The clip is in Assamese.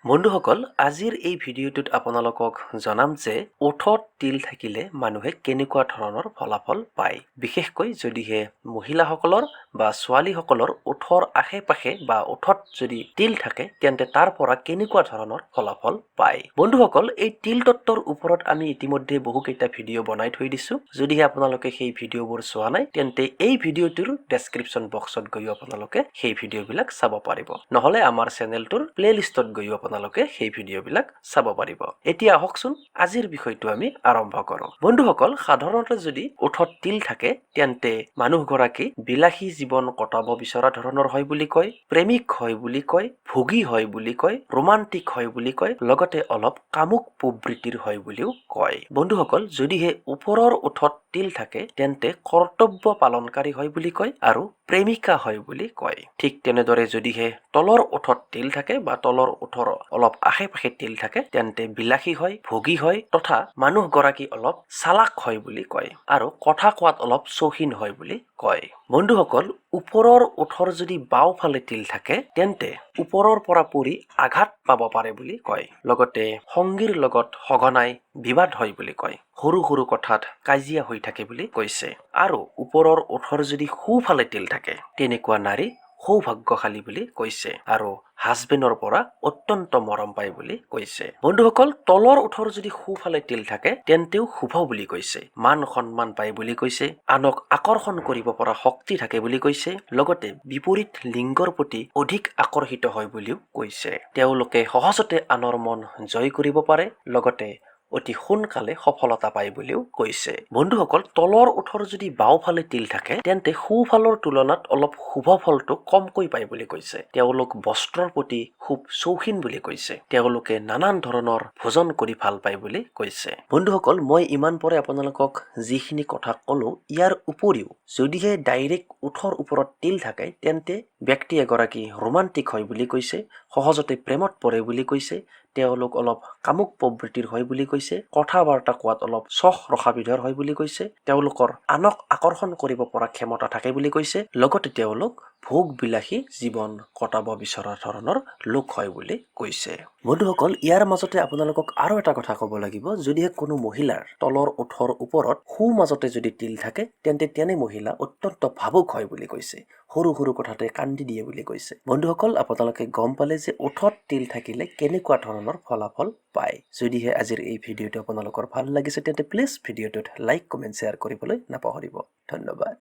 বন্ধুসকল আজিৰ এই ভিডিঅ'টোত আপোনালোকক জনাম যে ওঠত তিল থাকিলে মানুহে কেনেকুৱা ধৰণৰ ফলাফল পায় বিশেষকৈ যদিহে মহিলাসকলৰ বা ছোৱালীসকলৰ ওঠৰ আশে-পাশে বা ওঠত যদি তিল থাকে তেন্তে তাৰ পৰা কেনেকুৱা ধৰণৰ ফলাফল পায় বন্ধুসকল এই তিল তত্ত্বৰ ওপৰত আমি ইতিমধ্যে বহুকেইটা ভিডিঅ' বনাই থৈ দিছো যদিহে আপোনালোকে সেই ভিডিঅ'বোৰ চোৱা নাই তেন্তে এই ভিডিঅ'টোৰ ডেসক্ৰিপচন বক্সত গৈ আপোনালোকে সেই ভিডিঅ'বিলাক চাব পাৰিব নহলে আমাৰ চেনেলটোৰ প্লেলিষ্টত গৈ আপোনালোকে সেই ভিডিঅ'বিলাক চাব পাৰিব এতিয়া আহকচোন আজিৰ বিষয়টো আমি আৰম্ভ কৰোঁ বন্ধুসকল সাধাৰণতে যদি ওঠত তিল থাকে তেন্তে মানুহগৰাকী বিলাসী জীৱন কটাব বিচৰা ধৰণৰ হয় বুলি কয় প্ৰেমিক হয় বুলি কয় ভোগী হয় বুলি কয় ৰোমান্টিক হয় বুলি কয় লগতে অলপ কামুক প্ৰবৃত্তিৰ হয় বুলিও কয় বন্ধুসকল যদিহে ওপৰৰ ওঠত তিল থাকে তেন্তে কৰ্তব্য পালনকাৰী হয় বুলি কয় আৰু প্ৰেমিকা হয় বুলি কয় ঠিক তেনেদৰে যদিহে তলৰ ওঠত তিল থাকে বা তলৰ ওঠৰ অলপ আশে-পাশে তিল থাকে তেন্তে বিলাসী হয় ভোগী হয় তথা মানুহগৰাকী অলপ চালাক হয় বুলি কয় আৰু কথা কোৱাত অলপ চৌখিন হয় বুলি কয় বন্ধুসকল ওপৰৰ ওঠৰ যদি বাওঁফালে তিল থাকে তেন্তে ওপৰৰ পৰা পৰি আঘাত পাব পাৰে বুলি কয় লগতে সংগীৰ লগত সঘনাই বিবাদ হয় বুলি কয় সৰু সৰু কথাত কাজিয়া হৈ থাকে বুলি কৈছে আৰু ওপৰৰ ওঠৰ যদি সোঁফালে তিল থাকে তেনেকুৱা নাৰী সৌভাগ্যশালী বুলি কৈছে আৰু হাজবেণ্ডৰ পৰা অত্যন্ত মৰম পায় বুলি কৈছে বন্ধুসকল তলৰ ওঠৰ যদি সোঁফালে তিল থাকে তেন্তেও শুভ বুলি কৈছে মান সন্মান পায় বুলি কৈছে আনক আকৰ্ষণ কৰিব পৰা শক্তি থাকে বুলি কৈছে লগতে বিপৰীত লিংগৰ প্ৰতি অধিক আকৰ্ষিত হয় বুলিও কৈছে তেওঁলোকে সহজতে আনৰ মন জয় কৰিব পাৰে লগতে অতি সোনকালে সফলতা পায় বুলিও কৈছে বন্ধুসকল তলৰ ওঠৰ যদি বাওঁফালে তিল থাকে তেন্তে সোঁফালৰ তুলনাত অলপ শুভ ফলটো কমকৈ পায় বুলি কৈছে তেওঁলোক বস্ত্ৰৰ প্ৰতি খুব চৌখিন বুলি কৈছে তেওঁলোকে নানান ধৰণৰ ভোজন কৰি ভাল পায় বুলি কৈছে বন্ধুসকল মই ইমান পৰে আপোনালোকক যিখিনি কথা ক'লো ইয়াৰ উপৰিও যদিহে ডাইৰেক্ট ওঠৰ ওপৰত তিল থাকে তেন্তে ব্যক্তি এগৰাকী ৰোমান্টিক হয় বুলি কৈছে সহজতে প্ৰেমত পৰে বুলি কৈছে তেওঁলোক অলপ কামুক প্ৰবৃত্তিৰ হয় বুলি কৈছে কথা বাৰ্তা কোৱাত অলপ চখ ৰখা বিধৰ হয় বুলি কৈছে তেওঁলোকৰ আনক আকৰ্ষণ কৰিব পৰা ক্ষমতা থাকে বুলি কৈছে লগতে তেওঁলোক ভোগ বিলাসী জীৱন কটাব বিচৰা ধৰণৰ লোক হয় বুলি কৈছে বন্ধুসকল ইয়াৰ মাজতে আপোনালোকক আৰু এটা কথা ক'ব লাগিব যদিহে কোনো মহিলাৰ তলৰ ওঠৰ ওপৰত সু মাজতে যদি তিল থাকে তেন্তে তেনে মহিলা অত্যন্ত ভাবুক হয় বুলি কৈছে সৰু সৰু কথাতে কান্দি দিয়ে বুলি কৈছে বন্ধুসকল আপোনালোকে গম পালে যে ওঠত তিল থাকিলে কেনেকুৱা ধৰণৰ ফলাফল পায় যদিহে আজিৰ এই ভিডিঅ'টো আপোনালোকৰ ভাল লাগিছে তেন্তে প্লিজ ভিডিঅ'টোত লাইক কমেন্ট শ্বেয়াৰ কৰিবলৈ নাপাহৰিব ধন্যবাদ